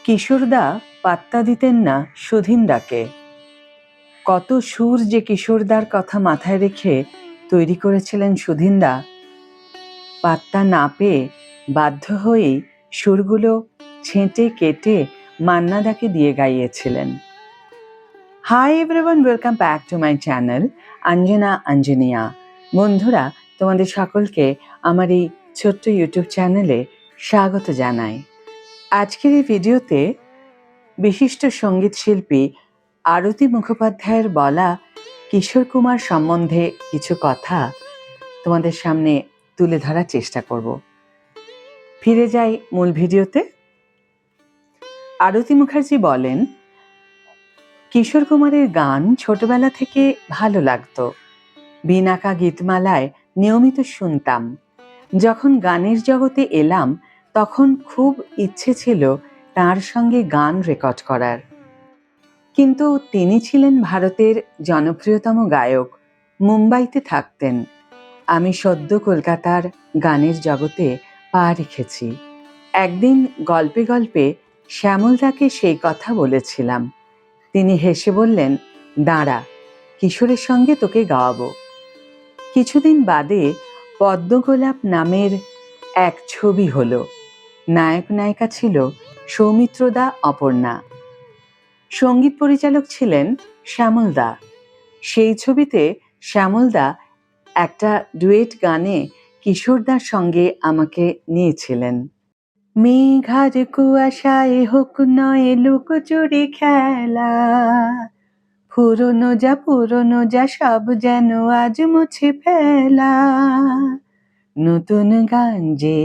কিশোরদা পাত্তা দিতেন না সুধীনদাকে। কত সুর যে কিশোরদার কথা মাথায় রেখে তৈরি করেছিলেন সুধীনদা, পাত্তা না পেয়ে বাধ্য হয়েই সুরগুলো ছেঁটে কেটে মান্নাদাকে দিয়ে গাইয়েছিলেন। Hi everyone, welcome back to my channel Anjana Anjaniya. বন্ধুরা, তোমাদের সকলকে আমার এই ছোট্ট ইউটিউব চ্যানেলে স্বাগত জানাই। আজকের এই ভিডিওতে বিশিষ্ট সঙ্গীত শিল্পী আরতি মুখোপাধ্যায়ের বলা কিশোর কুমার সম্বন্ধে কিছু কথা তোমাদের সামনে তুলে ধরার চেষ্টা করব। ফিরে যাই মূল ভিডিওতে। আরতি মুখার্জি বলেন, কিশোর কুমারের গান ছোটবেলা থেকে ভালো লাগতো। বিনাকা গীতমালায় নিয়মিত শুনতাম। যখন গানের জগতে এলাম তখন খুব ইচ্ছে ছিল তার সঙ্গে গান রেকর্ড করার, কিন্তু তিনি ছিলেন ভারতের জনপ্রিয়তম গায়ক, মুম্বাইতে থাকতেন। আমি সদ্য কলকাতার গানের জগতে পা রেখেছি। একদিন গল্পে গল্পে শ্যামলদাকে সেই কথা বলেছিলাম। তিনি হেসে বললেন, দাঁড়া, কিশোরের সঙ্গে তোকে গাওয়াবো। কিছুদিন বাদে পদ্মগোলাপ নামের এক ছবি হলো। নায়ক নায়িকা ছিল সৌমিত্রদা, অপর্ণা। সঙ্গীত পরিচালক ছিলেন শ্যামলদা। সেই ছবিতে শ্যামলদা একটা ডুয়েট গানে কিশোরদার সঙ্গে আমাকে নিয়েছিলেন। মেঘার কুয়াশায় হোক নয় লুকোচুরি খেলা, পুরনো যা সব যেন আজ মুছে ফেলা, নতুন গান যে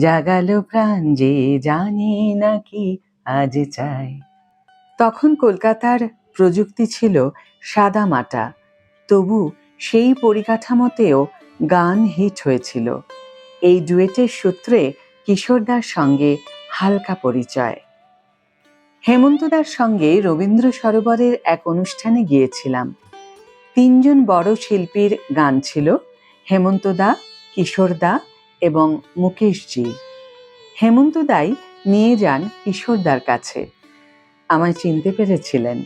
জাগালো প্রাণ যে জানি নাকি আজ চাই। তখন কলকাতার প্রযুক্তি ছিল সাদামাটা, তবু সেই পরিকাঠামোতেও গান হিট হয়েছিল। এই ডুয়েটের সূত্রে কিশোরদার সঙ্গে হালকা পরিচয়। হেমন্তদার সঙ্গে রবীন্দ্র সরোবরের এক অনুষ্ঠানে গিয়েছিলাম। 3 জন বড় শিল্পীর গান ছিল, হেমন্তদা, কিশোরদা এবং মুকেশজি। হেমন্তদাই নিয়ে যান কিশোরদার কাছে। আমায় চিনতে পেরেছিলেন,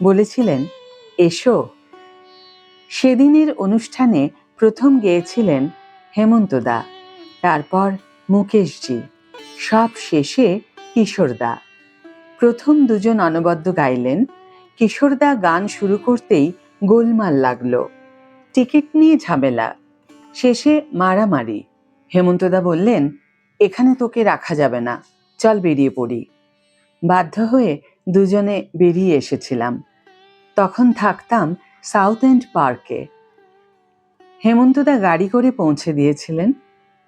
বলেছিলেন, এসো। সেদিনের অনুষ্ঠানে প্রথম গেয়েছিলেন হেমন্তদা, তারপর মুকেশজি, সব শেষে কিশোরদা। প্রথম দুজন অনবদ্য গাইলেন। কিশোরদা গান শুরু করতেই গোলমাল লাগলো। টিকিট নিয়ে ঝামেলা, শেষে মারামারি। হেমন্তদা বললেন, এখানে তোকে রাখা যাবে না, চল বেরিয়ে পড়ি। বাধ্য হয়ে দুজনে বেরিয়ে এসেছিলাম। তখন থাকতাম সাউথ এন্ড পার্কে। হেমন্তদা গাড়ি করে পৌঁছে দিয়েছিলেন।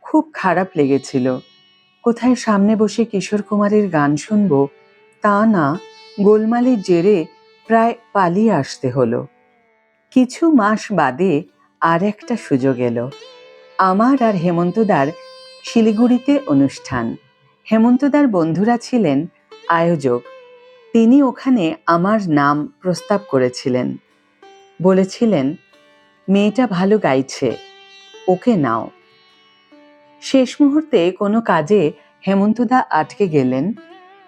খুব খারাপ লেগেছিল। কোথায় সামনে বসে কিশোর কুমারের গান শুনব তা না, গোলমালের জেরে প্রায় পালিয়ে আসতে হলো। কিছু মাস বাদে আর একটা সুযোগ এলো। আমার আর হেমন্তদার শিলিগুড়িতে অনুষ্ঠান। হেমন্তদার বন্ধুরা ছিলেন আয়োজক। তিনি ওখানে আমার নাম প্রস্তাব করেছিলেন। বলেছিলেন, মেয়েটা ভালো গাইছে, ওকে নাও। শেষ মুহূর্তে কোনো কাজে হেমন্তদা আটকে গেলেন।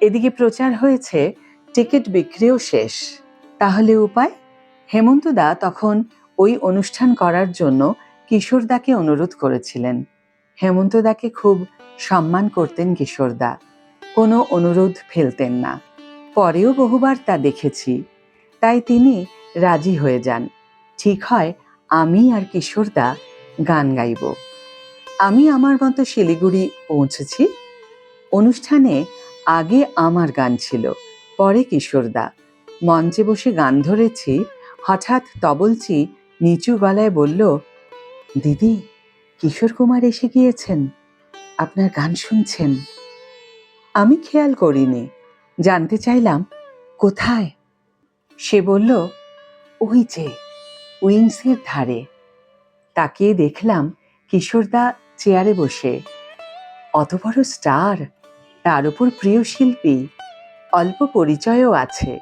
এদিকে প্রচার হয়েছে, টিকিট বিক্রিও শেষ। তাহলে উপায়? হেমন্তদা তখন ওই অনুষ্ঠান করার জন্য কিশোরদাকে অনুরোধ করেছিলেন। হেমন্তদাকে খুব সম্মান করতেন কিশোরদা, কোনো অনুরোধ ফেলতেন না। পরেও বহুবার তা দেখেছি। তাই তিনি রাজি হয়ে যান। ঠিক হয় আমি আর কিশোরদা গান গাইব। আমি আমার মতো শিলিগুড়ি পৌঁছেছি। অনুষ্ঠানে আগে আমার গান ছিল, পরে কিশোরদা। মঞ্চে বসে গান ধরেছি। হঠাৎ তবলচি নিচু গলায় বলল, দিদি, কিশোর কুমার এসে গিয়েছেন, আপনার গান শুনছেন। আমি খেয়াল করিনি। জানতে চাইলাম, কোথায়? সে বলল, ওই যে উইংসের ধারে। তাকিয়ে দেখলাম কিশোরদা চেয়ারে বসে। অত বড় স্টার, তার উপর প্রিয় শিল্পী, অল্প পরিচয়ও আছে।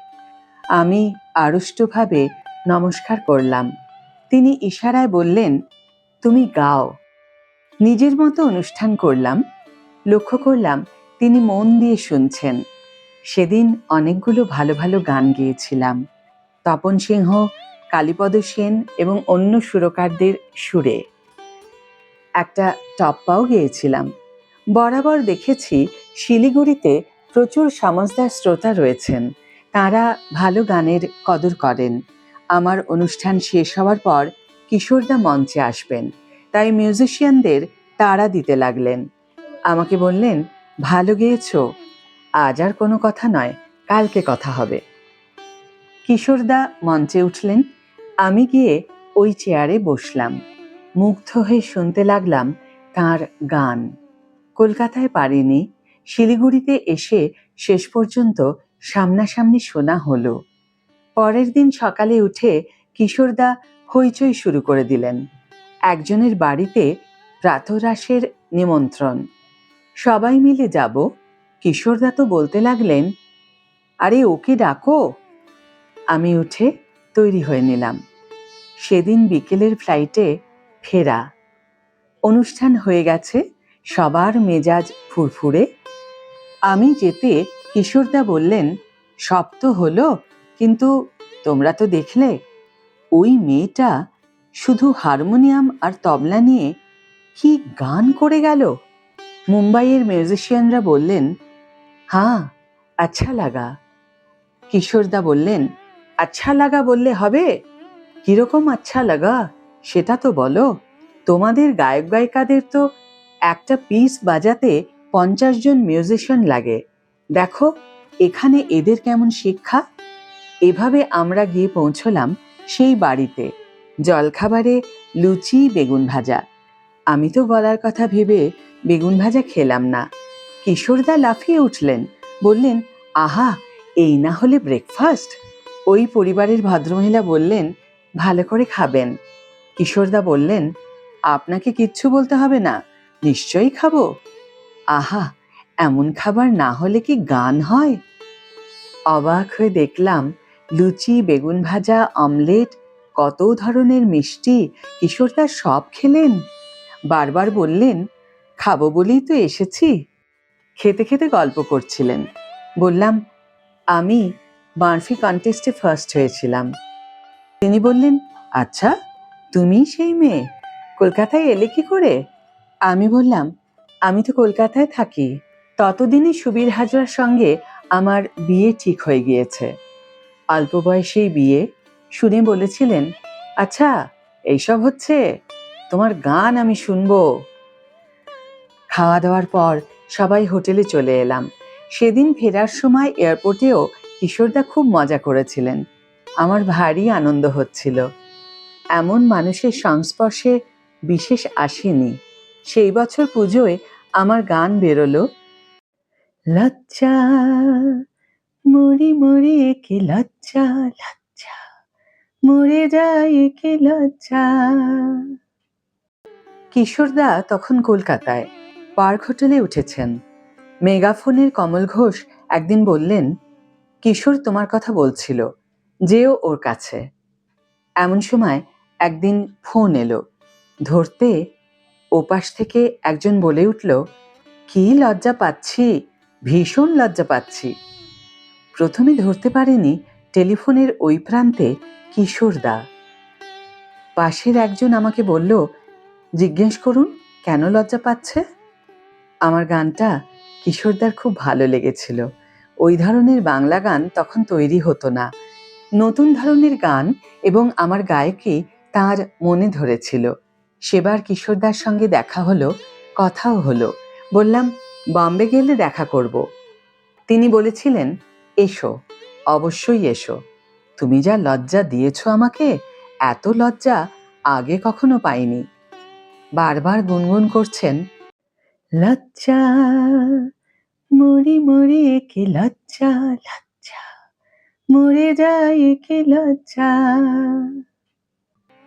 আমি আড়ষ্টভাবে নমস্কার করলাম। তিনি ইশারায় বললেন, তুমি গাও। নিজের মতো অনুষ্ঠান করলাম। লক্ষ্য করলাম তিনি মন দিয়ে শুনছেন। সেদিন অনেকগুলো ভালো ভালো গান গেয়েছিলাম, তপন সিংহ, কালীপদ সেন এবং অন্য সুরকারদের সুরে। একটা টপ্পাও গেয়েছিলাম। বরাবর দেখেছি শিলিগুড়িতে প্রচুর সমজদার শ্রোতা রয়েছেন, তাঁরা ভালো গানের কদর করেন। আমার অনুষ্ঠান শেষ হওয়ার পর কিশোরদা মঞ্চে আসবেন, তাই মিউজিশিয়ানদের তাড়া দিতে লাগলেন। আমাকে বললেন, ভালো গেয়েছ, আজ আর কোনো কথা নয়, কালকে কথা হবে। কিশোরদা মঞ্চে উঠলেন, আমি গিয়ে ওই চেয়ারে বসলাম। মুগ্ধ হয়ে শুনতে লাগলাম তাঁর গান। কলকাতায় পারিনি, শিলিগুড়িতে এসে শেষ পর্যন্ত সামনাসামনি শোনা হলো। পরের দিন সকালে উঠে কিশোরদা হইচই শুরু করে দিলেন। একজনের বাড়িতে প্রাতরাশের নিমন্ত্রণ, সবাই মিলে যাব। কিশোরদা তো বলতে লাগলেন, আরে ওকে ডাকো। আমি উঠে তৈরি হয়ে নিলাম। সেদিন বিকেলের ফ্লাইটে ফেরা। অনুষ্ঠান হয়ে গেছে, সবার মেজাজ ফুরফুরে। আমি যেতে কিশোরদা বললেন, সব তো হলো, কিন্তু তোমরা তো দেখলে ওই মেয়েটা শুধু হারমোনিয়াম আর তবলা নিয়ে কি গান করে গেল। মুম্বাইয়ের মিউজিশিয়ানরা বললেন, হ্যাঁ আচ্ছা লাগা। কিশোরদা বললেন, আচ্ছা লাগা বললে হবে? কিরকম আচ্ছা লাগা সেটা তো বলো। তোমাদের গায়ক গায়িকাদের তো একটা পিস বাজাতে 50 জন মিউজিশিয়ান লাগে, দেখো এখানে এদের কেমন শিক্ষা। এভাবে আমরা গিয়ে পৌঁছলাম সেই বাড়িতে। জলখাবারে লুচি, বেগুন ভাজা। আমি তো গলার কথা ভেবে বেগুন ভাজা খেলাম না। কিশোরদা লাফিয়ে উঠলেন, বললেন, আহা, এই না হলে ব্রেকফাস্ট। ওই পরিবারের ভদ্রমহিলা বললেন, ভালো করে খাবেন। কিশোরদা বললেন, আপনাকে কিচ্ছু বলতে হবে না, নিশ্চয়ই খাবো। আহা, এমন খাবার না হলে কি গান হয়। অবাক হয়ে দেখলাম লুচি, বেগুন ভাজা, অমলেট, কত ধরনের মিষ্টি। কিশোরদা সব খেলেন, বারবার বললেন, খাবো বলেই তো এসেছি। খেতে খেতে গল্প করছিলেন। বললাম, আমি বার্ফি কন্টেস্টে ফার্স্ট হয়েছিলাম। তিনি বললেন, আচ্ছা, তুমি সেই মেয়ে, কলকাতায় এলে কি করে? আমি বললাম, আমি তো কলকাতায় থাকি, ততদিনে সুবীর হাজরার সঙ্গে আমার বিয়ে ঠিক হয়ে গিয়েছে। অল্প বয়সেই বিয়ে, শুনে বলেছিলেন, আচ্ছা এইসব হচ্ছে, তোমার গান আমি শুনবো। খাওয়া দাওয়ার পর সবাই হোটেলে চলে এলাম। সেদিন ফেরার সময় এয়ারপোর্টেও কিশোরদা খুব মজা করেছিলেন। আমার ভারী আনন্দ হচ্ছিল। এমন মানুষের সংস্পর্শে বিশেষ আসেনি। সেই বছর পুজোয় আমার গান বেরোলো, লজ্জা মরি মরি একে লজ্জা, লজ্জা মরে যায় একে লজ্জা। কিশোরদা তখন কলকাতায় পার্ক হোটেলে উঠেছেন। মেগাফোনের কমল ঘোষ একদিন বললেন, কিশোর তোমার কথা বলছিল, যেও ওর কাছে। এমন সময় একদিন ফোন এলো, ধরতে ওপাশ থেকে একজন বলে উঠল, কি লজ্জা পাচ্ছি, ভীষণ লজ্জা পাচ্ছি। প্রথমে ধরতে পারেনি টেলিফোনের ওই প্রান্তে কিশোরদা। পাশের একজন আমাকে বলল, জিজ্ঞেস করুন কেন লজ্জা পাচ্ছে। আমার গানটা কিশোরদার খুব ভালো লেগেছিল। ওই ধরনের বাংলা গান তখন তৈরি হতো না। নতুন ধরনের গান এবং আমার গায়কী তার মনে ধরেছিল। সেবার কিশোরদার সঙ্গে দেখা হলো, কথাও হলো। বললাম, বম্বে গেলে দেখা করব। তিনি বলেছিলেন, এসো, অবশ্যই এসো। তুমি যা লজ্জা দিয়েছ আমাকে, এত লজ্জা আগে কখনো পাইনি। বারবার গুনগুন করছেন, লজ্জা মরি মরি একে লজ্জা, লজ্জা মরে যায় একে লজ্জা।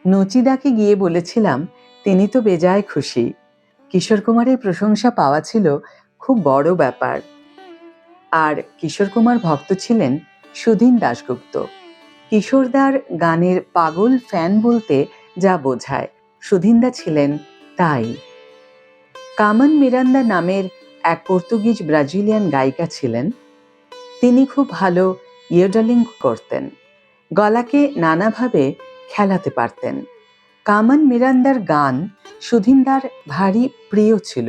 নচিদাকে গিয়ে বলেছিলাম, তিনি তো বেজায় খুশি। কিশোর কুমারের প্রশংসা পাওয়া ছিল খুব বড় ব্যাপার। আর কিশোর কুমার ভক্ত ছিলেন সুধীন দাশগুপ্ত। কিশোরদার গানের পাগল ফ্যান বলতে যা বোঝায়, সুধীনদা ছিলেন তাই। কামন মিরান্দা নামের এক পর্তুগিজ ব্রাজিলিয়ান গায়িকা ছিলেন। তিনি খুব ভালো ইয়োডলিং করতেন, গলাকে নানাভাবে খেলাতে পারতেন। কামান মিরান্দার গান সুধীন্দার ভারী প্রিয় ছিল।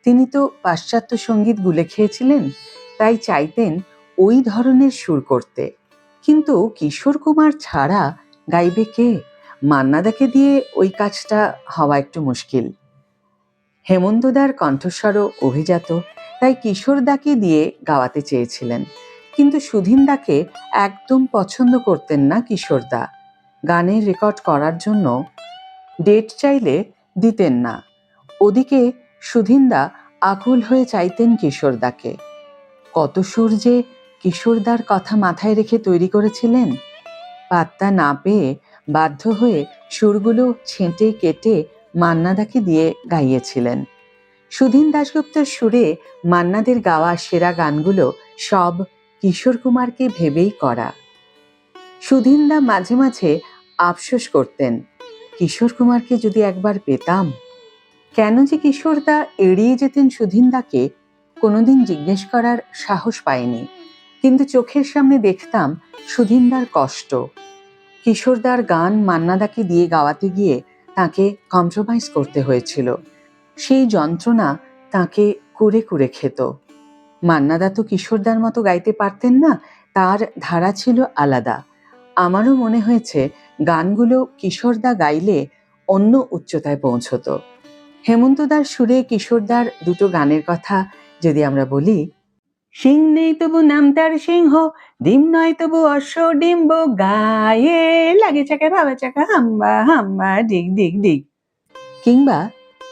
তিনি তো পাশ্চাত্য সঙ্গীত গুলে খেয়েছিলেন, তাই চাইতেন ওই ধরনের সুর করতে। কিন্তু কিশোর কুমার ছাড়া গাইবে কে? মান্নাদাকে দিয়ে ওই কাজটা হওয়া একটু মুশকিল। হেমন্তদার কণ্ঠস্বরও অভিজাত, তাই কিশোরদাকে দিয়ে গাওয়াতে চেয়েছিলেন। কিন্তু সুধীনদাকে একদম পছন্দ করতেন না কিশোরদা। গানের রেকর্ড করার জন্য ডেট চাইলে দিতেন না। ওদিকে সুধীনদা আকুল হয়ে চাইতেন কিশোরদাকে। কত সুর যে কিশোরদার কথা মাথায় রেখে তৈরি করেছিলেন। পাত্তা না পেয়ে বাধ্য হয়ে সুরগুলো ছেঁটে কেটে মান্নাদাকে দিয়ে গাইয়েছিলেন। সুধীন দাশগুপ্তর সুরে মান্নাদের গাওয়া সেরা গানগুলো সব কিশোর কুমারকে ভেবেই করা। সুধীনদা মাঝে মাঝে আফসোস করতেন, কিশোর কুমারকে যদি একবার পেতাম। কেন যে কিশোরদা এড়িয়ে যেতেন সুধীনদাকে কোনোদিন জিজ্ঞেস করার সাহস পায়নি। কিন্তু চোখের সামনে দেখতাম সুধীনদার কষ্ট। কিশোরদার গান মান্নাদাকে দিয়ে গাওয়াতে গিয়ে তাকে কম্প্রোমাইজ করতে হয়েছিল। সেই যন্ত্রণা তাকে কুরে কুরে খেত। মান্নাদা তো কিশোরদার মতো গাইতে পারতেন না, তার ধারা ছিল আলাদা। আমারও মনে হয়েছে গানগুলো কিশোরদা গাইলে অন্য উচ্চতায় পৌঁছত। হেমন্তদার সুরে কিশোরদার দুটো গানের কথা যদি আমরা বলি, সিং নেই তবু নাম তার সিংহ, ডিম নয় তবু অশ্ব ডিম্ব, গায়ে লাগে চাকা বাবা চাকা হাম্বা হাম্বা ডিগ ডিগ ডিগ। কিংবা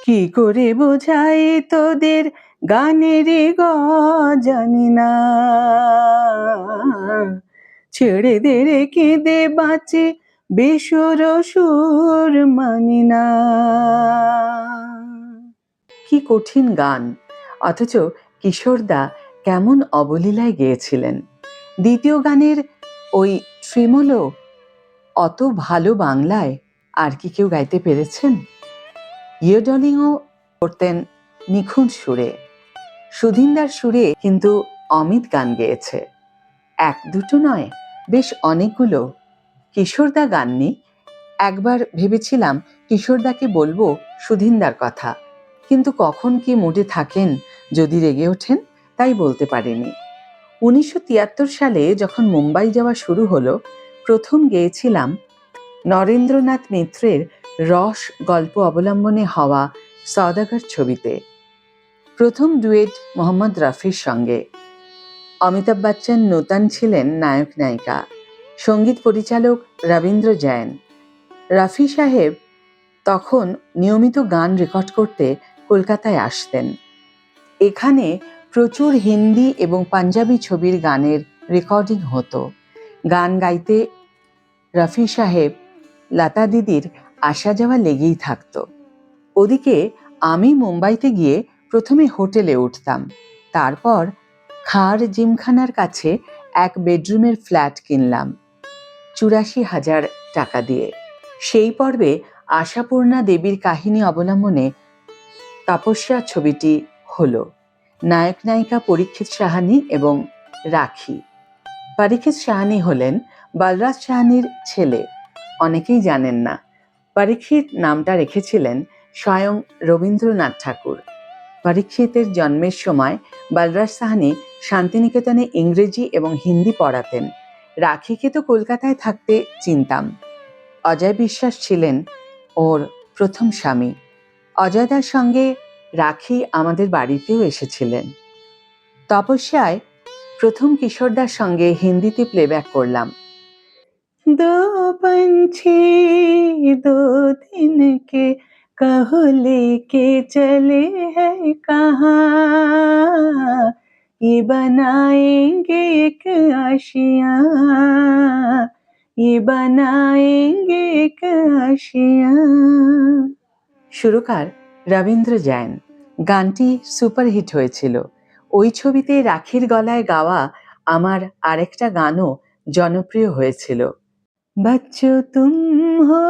কি করে বোঝাই তোদের গানের গ জানি না, ছেড়ে দে রে কেঁদে বাঁচে বেসুর সুর মানি না। কি কঠিন গান, অথচ কিশোরদা কেমন অবলীলায় গেয়েছিলেন। দ্বিতীয় গানের ওই ট্রিমোলো অত ভালো বাংলায় আর কি কেউ গাইতে পেরেছেন? ইয়োডলিংও করতেন নিখুঁত সুরে। সুধীনদার সুরে কিন্তু অমিত গান গেয়েছে, এক দুটো নয়, বেশ অনেকগুলো। কিশোরদা গাননি। একবার ভেবেছিলাম কিশোরদাকে বলবো সুধীনদার কথা, কিন্তু কখন কি মুডে থাকেন, যদি রেগে ওঠেন, তাই বলতে পারিনি। 1973 সালে যখন মুম্বাই যাওয়া শুরু হলো, প্রথম গেয়েছিলাম নরেন্দ্রনাথ মিত্রের রস গল্প অবলম্বনে হওয়া সওদাগর ছবিতে। প্রথম ডুয়েট মোহাম্মদ রফির সঙ্গে। অমিতাভ বচ্চন নূতন ছিলেন নায়ক নায়িকা, সঙ্গীত পরিচালক রবীন্দ্র জৈন। রফি সাহেব তখন নিয়মিত গান রেকর্ড করতে কলকাতায় আসতেন। এখানে প্রচুর হিন্দি এবং পাঞ্জাবি ছবির গানের রেকর্ডিং হতো। গান গাইতে রফি সাহেব লতা দিদির আসা যাওয়া লেগেই থাকতো। ওদিকে আমি মুম্বাইতে গিয়ে প্রথমে হোটেলে উঠতাম, তারপর খার জিমখানার কাছে এক বেডরুমের ফ্ল্যাট কিনলাম 84,000 টাকা দিয়ে। সেই পর্বে আশাপূর্ণা দেবীর কাহিনী অবলম্বনে তপস্যা ছবিটি হলো। নায়ক নায়িকা পরীক্ষিত সাহানি এবং রাখি। পরীক্ষিত সাহানি হলেন বলরাজ সাহানির ছেলে, অনেকেই জানেন না। পরীক্ষিত নামটা রেখেছিলেন স্বয়ং রবীন্দ্রনাথ ঠাকুর। পরীক্ষিতের জন্মের সময় বলরাজ সাহানি শান্তিনিকেতনে ইংরেজি এবং হিন্দি পড়াতেন। রাখিকে তো কলকাতায় থাকতে চিনতাম। অজয় বিশ্বাস ছিলেন ওর প্রথম স্বামী। অজয়দার সঙ্গে রাখি আমাদের বাড়িতেও এসেছিলেন। তপস্যায় প্রথম কিশোরদার সঙ্গে হিন্দিতে প্লেব্যাক করলাম। দো पंछी दो दिन के कहो लेके चले हैं कहाँ, ये बनाएंगे एक आशियाँ, ये बनाएंगे एक आशियाँ। সুরকার রবীন্দ্র জৈন। গানটি সুপারহিট হয়েছিল। ওই ছবিতে রাখির গলায় গাওয়া আমার আরেকটা গানও জনপ্রিয় হয়েছিল। बच्चों तुम हो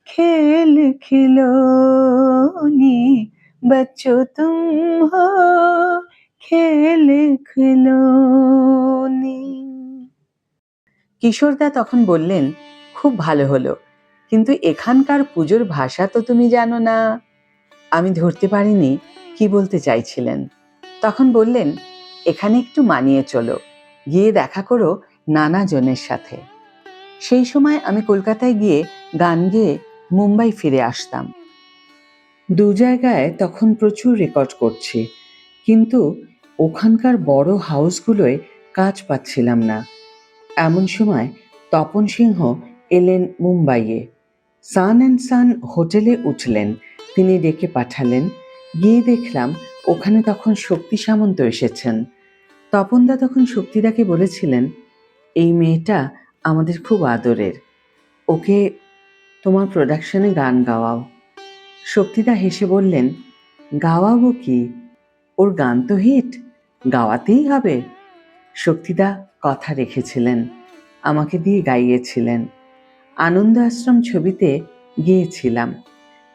खेल खिलौने, बच्चों तुम हो খেলে খেলোনি। কিশোরদা তখন বললেন, খুব ভালো হলো, কিন্তু এখানকার পুজোর ভাষা তো তুমি জানো না। আমি ধরতে পারিনি কি বলতে চাইছিলেন। তখন বললেন, এখানে একটু মানিয়ে চলো, গিয়ে দেখা করো নানা জনের সাথে। সেই সময় আমি কলকাতায় গিয়ে গান গেয়ে মুম্বাই ফিরে আসতাম। দু জায়গায় তখন প্রচুর রেকর্ড করছি, কিন্তু ওখানকার বড় হাউসগুলোয় কাজ পাচ্ছিলাম না। এমন সময় তপন সিংহ এলেন মুম্বাইয়ে। সান অ্যান্ড সান হোটেলে উঠলেন, তিনি ডেকে পাঠালেন। গিয়ে দেখলাম ওখানে তখন শক্তি সামন্ত এসেছেন। তপনদা তখন শক্তিদাকে বলেছিলেন, এই মেয়েটা আমাদের খুব আদরের, ওকে তোমার প্রোডাকশনে গান গাওয়াও। শক্তিদা হেসে বললেন, গাওয়াবো কি, ওর গান তো হিট, গাওয়াতেই হবে। শক্তিদা কথা রেখেছিলেন, আমাকে দিয়ে গাইয়েছিলেন। আনন্দ আশ্রম ছবিতে গিয়েছিলাম,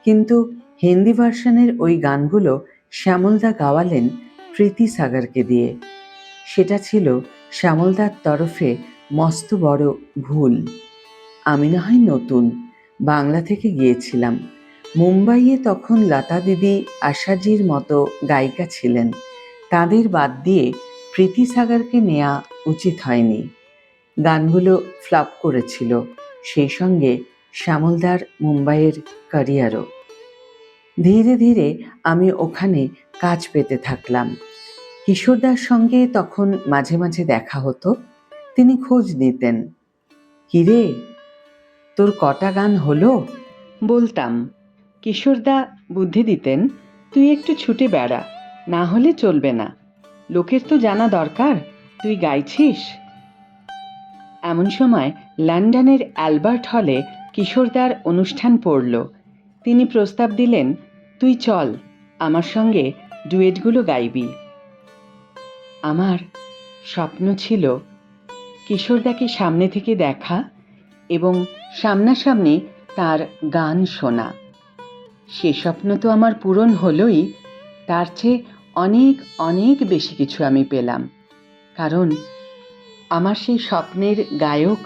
কিন্তু হিন্দি ভার্সনের ওই গানগুলো শ্যামলদা গাওয়ালেন প্রীতি সাগরকে দিয়ে। সেটা ছিল শ্যামলদার তরফে মস্ত বড় ভুল। আমি না হয় নতুন, বাংলা থেকে গিয়েছিলাম। মুম্বাইয়ে তখন লতা দিদি, আশাজির মতো গায়িকা ছিলেন, তাদের বাদ দিয়ে প্রীতি সাগরকে নেওয়া উচিত হয়নি। গানগুলো ফ্লপ করেছিল, সেই সঙ্গে শ্যামলদার মুম্বাইয়ের ক্যারিয়ারও। ধীরে ধীরে আমি ওখানে কাজ পেতে থাকলাম। কিশোরদার সঙ্গে তখন মাঝে মাঝে দেখা হতো, তিনি খোঁজ নিতেন, কিরে তোর কটা গান হলো? বলতাম। কিশোরদা বুদ্ধি দিতেন, তুই একটু ছুটে বেড়া, না হলে চলবে না, লোকের তো জানা দরকার তুই গাইছিস। এমন সময় লন্ডনের অ্যালবার্ট হলে কিশোরদার অনুষ্ঠান পড়ল। তিনি প্রস্তাব দিলেন, তুই চল আমার সঙ্গে ডুয়েটগুলো গাইবি। আমার স্বপ্ন ছিল কিশোরদাকে সামনে থেকে দেখা এবং সামনাসামনি তার গান শোনা। সে স্বপ্ন তো আমার পূরণ হলোই, তার চেয়ে অনেক অনেক বেশি কিছু আমি পেলাম। কারণ আমার সেই স্বপ্নের গায়ক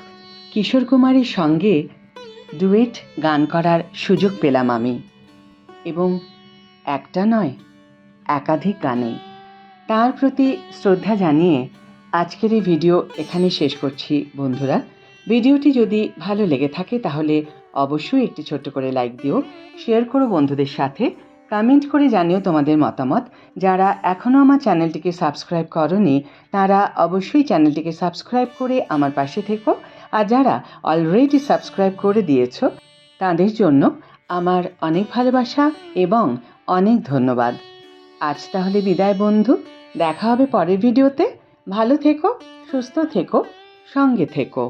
কিশোর কুমারের সঙ্গে ডুয়েট গান করার সুযোগ পেলাম আমি, এবং একটা নয়, একাধিক গানে। তার প্রতি শ্রদ্ধা জানিয়ে আজকের এই ভিডিও এখানে শেষ করছি বন্ধুরা। ভিডিওটি যদি ভালো লেগে থাকে তাহলে অবশ্যই একটি ছোট্ট করে লাইক দিও, শেয়ার করো বন্ধুদের সাথে, কমেন্ট করে জানিও তোমাদের মতামত। যারা এখনও আমার চ্যানেলটিকে সাবস্ক্রাইব করোনি তারা অবশ্যই চ্যানেলটিকে সাবস্ক্রাইব করে আমার পাশে থেকো, আর যারা অলরেডি সাবস্ক্রাইব করে দিয়েছো তাদের জন্য আমার অনেক ভালোবাসা এবং অনেক ধন্যবাদ। আজ তাহলে বিদায় বন্ধু, দেখা হবে পরের ভিডিওতে। ভালো থেকো, সুস্থ থেকো, সঙ্গে থেকো।